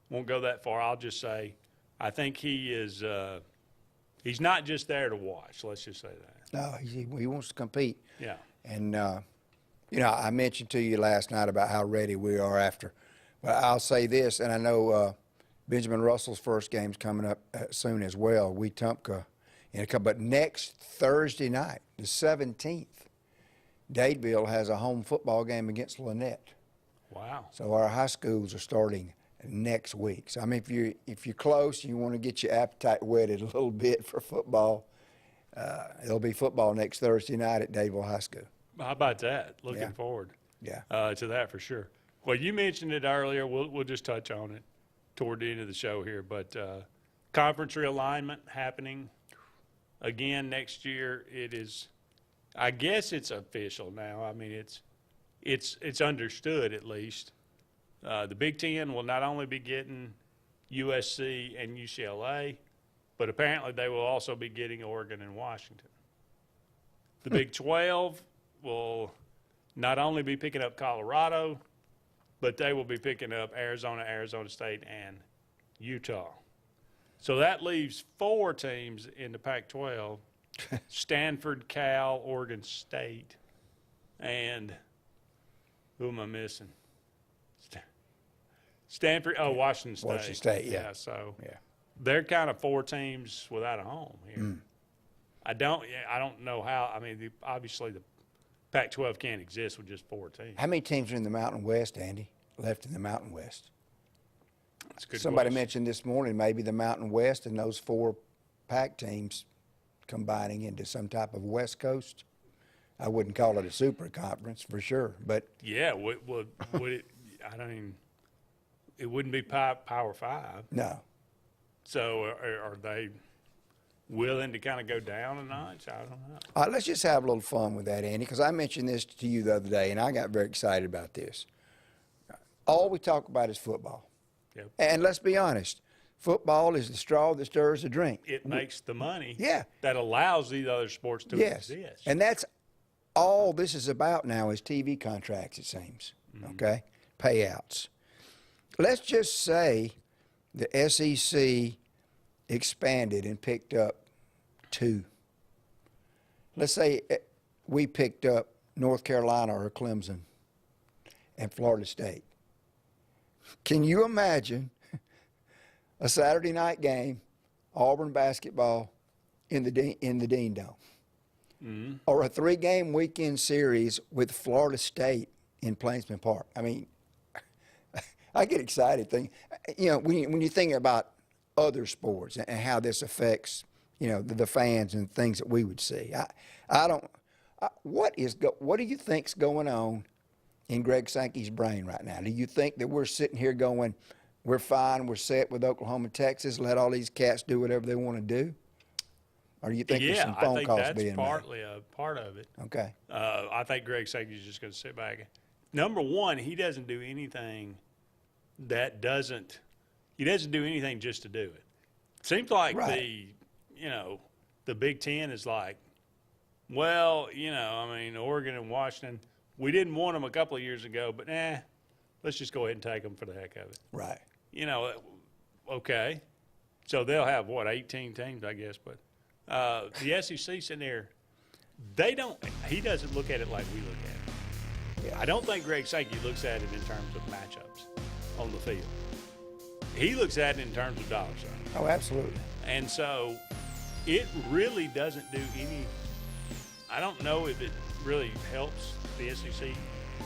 won't go that far. I'll just say, I think he is. He's not just there to watch. Let's just say that. No, he wants to compete. Yeah. And I mentioned to you last night about how ready we are after. But I'll say this, and I know Benjamin Russell's first game's coming up soon as well. Wetumpka in a couple. But next Thursday night, the 17th, Dadeville has a home football game against Lynette. Wow. So our high schools are starting next week. So I mean, if you're close, you want to get your appetite whetted a little bit for football. There'll be football next Thursday night at Dadeville High School. How about that? Looking forward. Yeah. To that for sure. Well, you mentioned it earlier. We'll just touch on it toward the end of the show here. But conference realignment happening again next year. It is. I guess it's official now. I mean, it's understood at least. The Big Ten will not only be getting USC and UCLA, but apparently they will also be getting Oregon and Washington. The Big 12 will not only be picking up Colorado, but they will be picking up Arizona, Arizona State, and Utah. So that leaves 4 teams in the Pac-12, Stanford, Cal, Oregon State, and who am I missing? Stanford, Washington State. Washington State, yeah. So they're kind of 4 teams without a home here. I don't know how. I mean, obviously the Pac-12 can't exist with just 4 teams. How many teams are in the Mountain West, Andy, left in the Mountain West? That's a good Somebody question. mentioned this morning maybe the Mountain West and those 4 Pac teams combining into some type of West Coast I wouldn't call it a super conference for sure, but Yeah, would it? I don't even. It wouldn't be Power 5. no. So are they willing to kind of go down a notch? I don't know. Let's just have a little fun with that, Andy, because I mentioned this to you the other day, and I got very excited about this. All we talk about is football. Yep. And let's be honest, football is the straw that stirs the drink. It makes the money Yeah. that allows these other sports to Yes. exist. And that's all this is about now is TV contracts, it seems, okay? Payouts. Let's just say the SEC expanded and picked up 2. Let's say we picked up North Carolina or Clemson and Florida State. Can you imagine a Saturday night game, Auburn basketball in the Dean Dome? Or a 3-game weekend series with Florida State in Plainsman Park? I mean, I get excited thinking, when you think about other sports and how this affects, the fans and things that we would see. What do you think's going on in Greg Sankey's brain right now? Do you think that we're sitting here going, we're fine, we're set with Oklahoma, Texas, let all these cats do whatever they want to do? Or do you think there's some phone calls being made? Yeah, I think that's partly a part of it. Okay. I think Greg Sankey's just going to sit back. Number one, he doesn't do anything he doesn't do anything just to do it. Seems like the Big Ten is like, well, Oregon and Washington, we didn't want them a couple of years ago, but let's just go ahead and take them for the heck of it. Right. Okay. So they'll have, 18 teams, I guess, but the SEC sitting there, he doesn't look at it like we look at it. Yeah. I don't think Greg Sankey looks at it in terms of matchups on the field. He looks at it in terms of dollar signs. Oh, absolutely. And so it really doesn't do any – I don't know if it really helps the SEC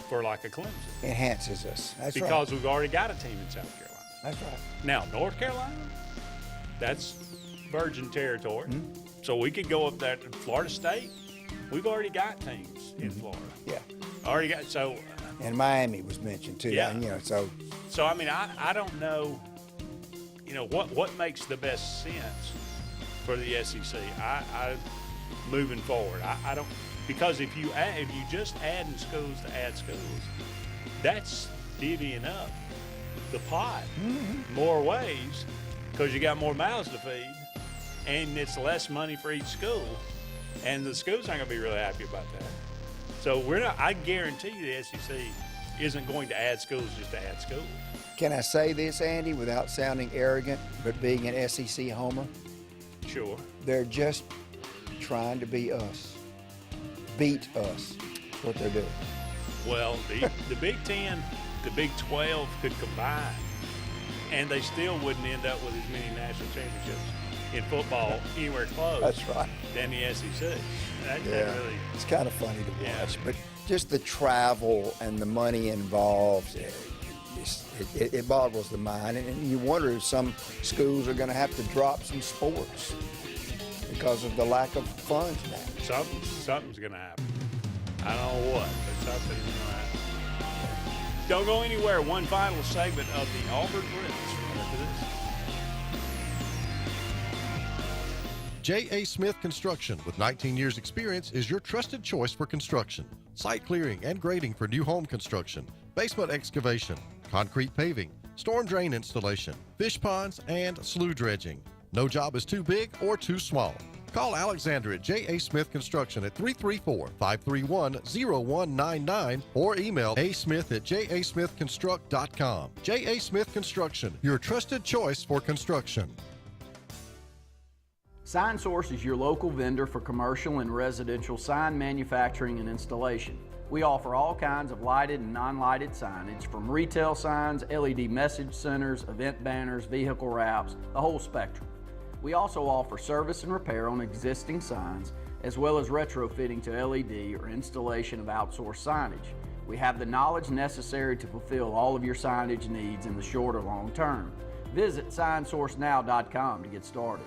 for like a Clemson. Enhances us. That's right. Because we've already got a team in South Carolina. That's right. Now, North Carolina, that's virgin territory. So we could go up there to Florida State. We've already got teams in Florida. Yeah. Already got – so – and Miami was mentioned too. Yeah. So I mean, I don't know, what makes the best sense for the SEC. I moving forward. I don't, because if you just adding schools to add schools, that's divvying up the pot more ways because you got more mouths to feed, and it's less money for each school, and the schools aren't going to be really happy about that. So I guarantee you the SEC isn't going to add schools just to add schools. Can I say this, Andy, without sounding arrogant, but being an SEC homer? Sure. They're just trying to be us. Beat us. That's what they're doing. Well, the Big Ten, the Big 12 could combine, and they still wouldn't end up with as many national championships in football anywhere close. That's right. Than the SEC. That really, it's kind of funny to watch, but just the travel and the money involved, it boggles the mind, and you wonder if some schools are going to have to drop some sports because of the lack of funds now. Something's going to happen. I don't know what, but something's going to happen. Don't go anywhere. One final segment of the Auburn Blitz after this. J.A. Smith Construction, with 19 years experience, is your trusted choice for construction. Site clearing and grading for new home construction, basement excavation, concrete paving, storm drain installation, fish ponds, and slough dredging. No job is too big or too small. Call Alexander at J.A. Smith Construction at 334-531-0199 or email asmith@jasmithconstruct.com. J.A. Smith Construction, your trusted choice for construction. SignSource is your local vendor for commercial and residential sign manufacturing and installation. We offer all kinds of lighted and non-lighted signage, from retail signs, LED message centers, event banners, vehicle wraps, the whole spectrum. We also offer service and repair on existing signs, as well as retrofitting to LED or installation of outsourced signage. We have the knowledge necessary to fulfill all of your signage needs in the short or long term. Visit signsourcenow.com to get started.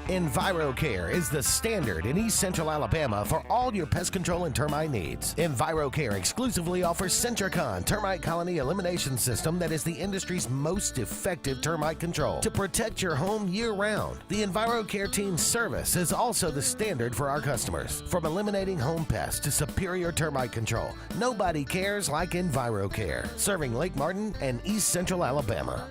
EnviroCare is the standard in East Central Alabama for all your pest control and termite needs. EnviroCare exclusively offers Centricon termite colony elimination system that is the industry's most effective termite control to protect your home year-round. The EnviroCare team's service is also the standard for our customers. From eliminating home pests to superior termite control, nobody cares like EnviroCare, serving Lake Martin and East Central Alabama.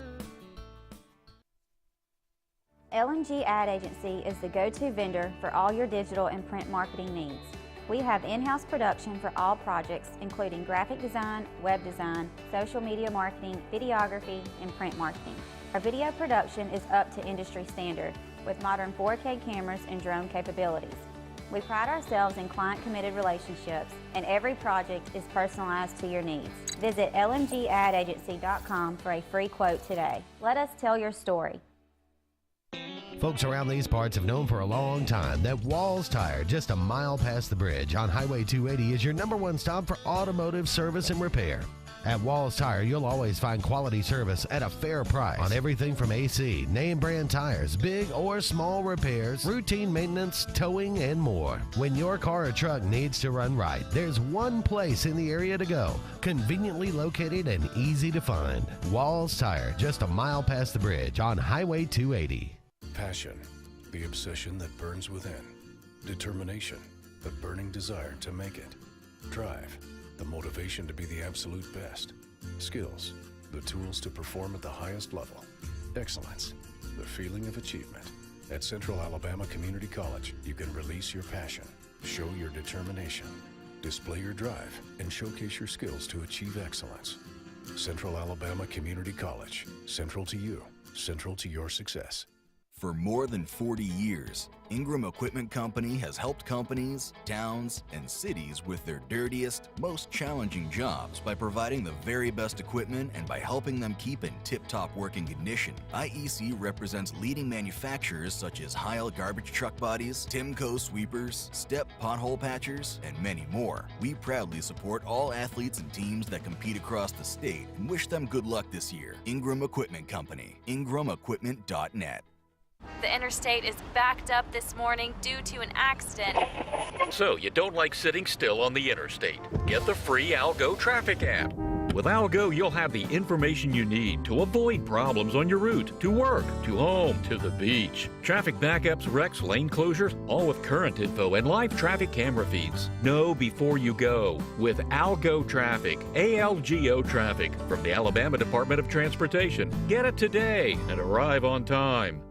L&G Ad Agency is the go-to vendor for all your digital and print marketing needs. We have in-house production for all projects, including graphic design, web design, social media marketing, videography, and print marketing. Our video production is up to industry standard with modern 4K cameras and drone capabilities. We pride ourselves in client-committed relationships, and every project is personalized to your needs. Visit lmgadagency.com for a free quote today. Let us tell your story. Folks around these parts have known for a long time that Walls Tire, just a mile past the bridge on Highway 280, is your #1 stop for automotive service and repair. At Walls Tire, you'll always find quality service at a fair price on everything from AC, name brand tires, big or small repairs, routine maintenance, towing, and more. When your car or truck needs to run right, there's one place in the area to go, conveniently located and easy to find. Walls Tire, just a mile past the bridge on Highway 280. Passion, the obsession that burns within. Determination, the burning desire to make it. Drive, the motivation to be the absolute best. Skills, the tools to perform at the highest level. Excellence, the feeling of achievement. At Central Alabama Community College, you can release your passion, show your determination, display your drive, and showcase your skills to achieve excellence. Central Alabama Community College, central to you, central to your success. For more than 40 years, Ingram Equipment Company has helped companies, towns, and cities with their dirtiest, most challenging jobs by providing the very best equipment and by helping them keep in tip-top working condition. IEC represents leading manufacturers such as Heil garbage truck bodies, Timco sweepers, Step pothole patchers, and many more. We proudly support all athletes and teams that compete across the state and wish them good luck this year. Ingram Equipment Company, ingramequipment.net. The interstate is backed up this morning due to an accident. So you don't like sitting still on the interstate? Get the free Algo traffic app. With Algo, you'll have the information you need to avoid problems on your route, to work, to home, to the beach. Traffic backups, wrecks, lane closures, all with current info and live traffic camera feeds. Know before you go with Algo Traffic, ALGO Traffic from the Alabama Department of Transportation. Get it today and arrive on time.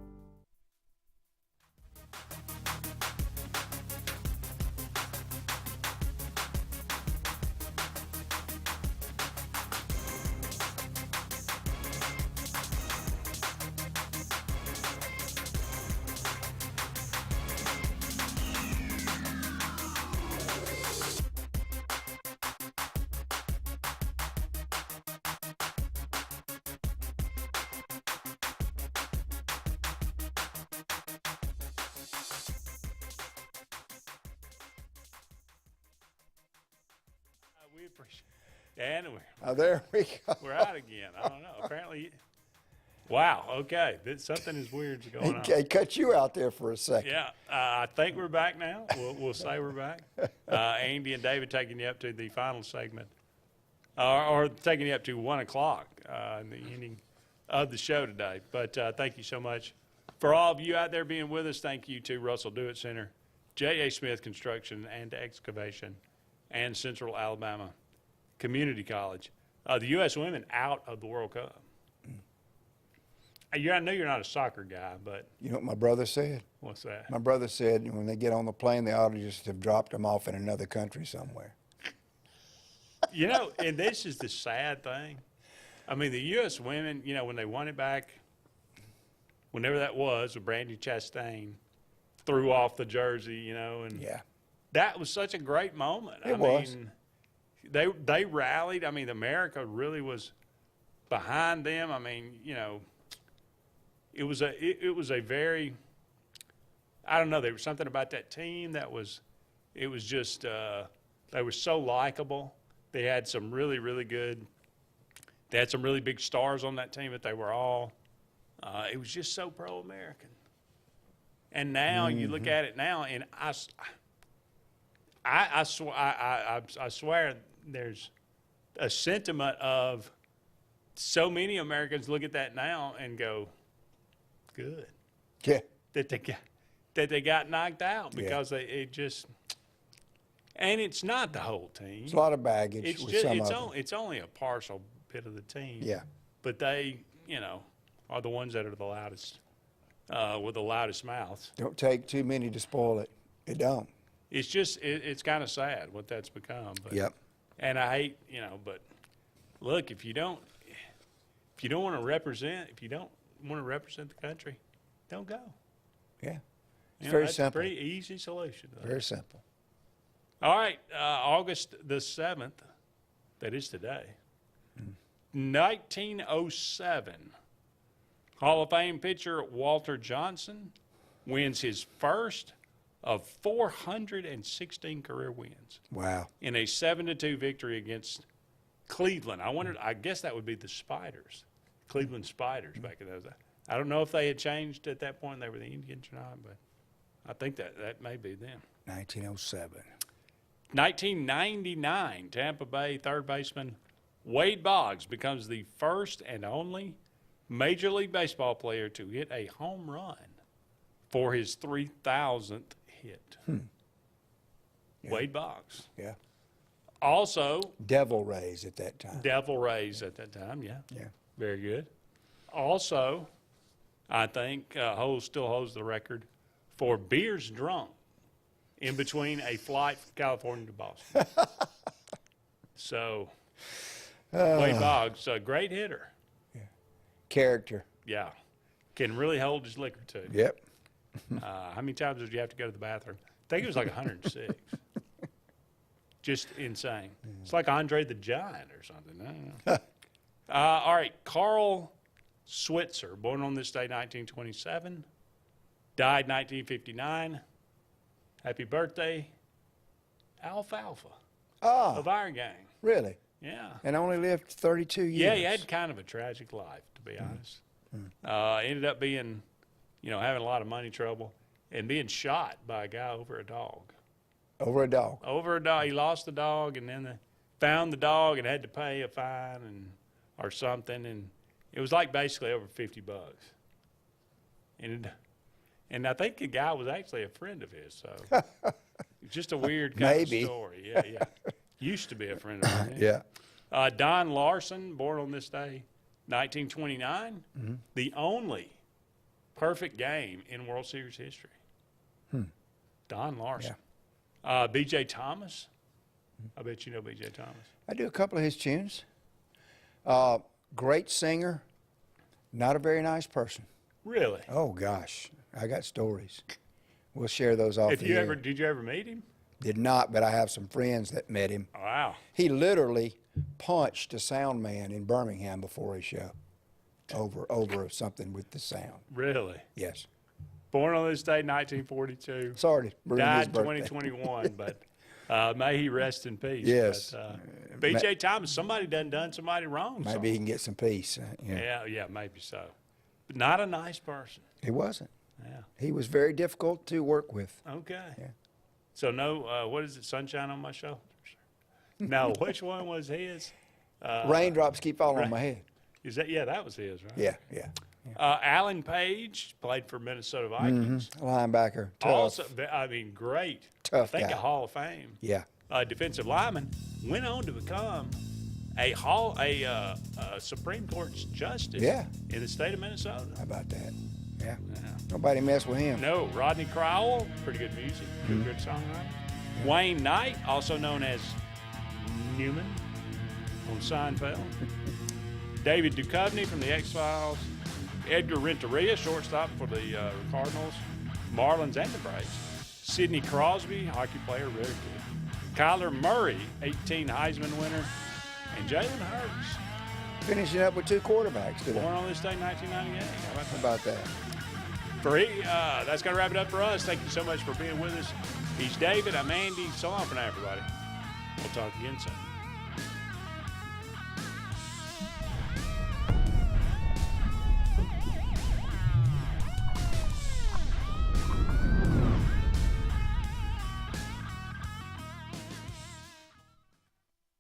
We appreciate it. And there we go. We're out again. I don't know. Apparently, wow. Okay, something is weird's going on. They cut you out there for a second. Yeah, I think we're back now. We'll say we're back. Andy and David taking you up to the final segment, or taking you up to 1 o'clock in the evening of the show today. But thank you so much for all of you out there being with us. Thank you to Russell Dewitt Center, J.A. Smith Construction and Excavation, and Central Alabama Community College. The U.S. women out of the World Cup. I know you're not a soccer guy, but... You know what my brother said? What's that? My brother said when they get on the plane, they ought to just have dropped them off in another country somewhere. You know, and this is the sad thing. I mean, the U.S. women, you know, when they won it back, whenever that was, with Brandy Chastain, threw off the jersey, you know, and... Yeah. That was such a great moment. It was. Mean, they rallied. I mean, America really was behind them. I mean, you know, it was a very, I don't know, there was something about that team that was, it was just, they were so likable. They had some really, really good, they had some really big stars on that team that they were all, it was just so pro-American. And now you look at it now, and I swear there's a sentiment of so many Americans look at that now and go, good. Yeah. That they got knocked out because and it's not the whole team. It's a lot of baggage. It's with just some of them. it's only a partial bit of the team. Yeah. But they, are the ones that are the loudest, with the loudest mouths. Don't take too many to spoil it. It don't. It's just it's kind of sad what that's become. But, Yep. And I hate, but look, if you don't want to represent the country, don't go. Yeah. It's very that's simple. a pretty easy solution. Very simple. All right, August the 7th, that is today, 1907, Hall of Fame pitcher Walter Johnson wins his first of 416 career wins. Wow. In a 7-2 victory against Cleveland. I guess that would be the Spiders, Cleveland Spiders back in those days. I don't know if they had changed at that point, they were the Indians or not, but I think that may be them. 1907. 1999, Tampa Bay third baseman Wade Boggs becomes the first and only Major League Baseball player to hit a home run for his 3,000th hit. Yeah. Wade Boggs. Yeah. Also, Devil Rays at that time. Yeah. Yeah. Very good. Also, I think still holds the record for beers drunk in between a flight from California to Boston. So, Wade Boggs, a great hitter. Yeah. Character. Yeah. Can really hold his liquor, too. Yep. How many times did you have to go to the bathroom? I think it was like 106. Just insane. It's like Andre the Giant or something. I don't know. All right, Carl Switzer, born on this day, 1927, died 1959. Happy birthday, Alfalfa of our gang. Really? Yeah. And only lived 32 years. Yeah, he had kind of a tragic life, to be honest. Ended up being, having a lot of money trouble and being shot by a guy over a dog. Over a dog? Over a dog. He lost the dog, and then found the dog and had to pay a fine or something, and it was like basically over $50. And I think the guy was actually a friend of his, so it's just a weird kind of story. Yeah. Used to be a friend of mine. Yeah. Don Larson, born on this day, 1929, the only perfect game in World Series history. Don Larson. Yeah. B.J. Thomas. I bet you know B.J. Thomas. I do a couple of his tunes. Great singer, not a very nice person. Really? Oh, gosh. I got stories. We'll share those off the air. Did you ever meet him? Did not, but I have some friends that met him. Wow. He literally punched a sound man in Birmingham before his show over something with the sound. Really? Yes. Born on this day, 1942. Sorry to ruin his died birthday. 2021, but may he rest in peace. Yes. But, B.J. Thomas, somebody done somebody wrong. Maybe he can get some peace. Yeah, maybe so. But not a nice person. He wasn't. Yeah. He was very difficult to work with. Okay. Yeah. So no, what is it, Sunshine on My Shoulders? No, which one was his? Raindrops Keep Falling on My Head. Is that, that was his, right? Yeah. Alan Page played for Minnesota Vikings. Linebacker. Tough. Also, great. Tough I think guy. a Hall of Fame. Yeah. Defensive lineman, went on to become a Supreme Court justice in the state of Minnesota. How about that? Yeah. Nobody messed with him. No, Rodney Crowell, pretty good music, good songwriter. Yeah. Wayne Knight, also known as Newman on Seinfeld. David Duchovny from the X-Files. Edgar Renteria, shortstop for the Cardinals, Marlins, and the Braves. Sidney Crosby, hockey player, very good. Kyler Murray, 18 Heisman winner, and Jalen Hurts. Finishing up with two quarterbacks today. Born on this day, 1998. How about that? That's going to wrap it up for us. Thank you so much for being with us. He's David. I'm Andy. So long for now, everybody. We'll talk again soon.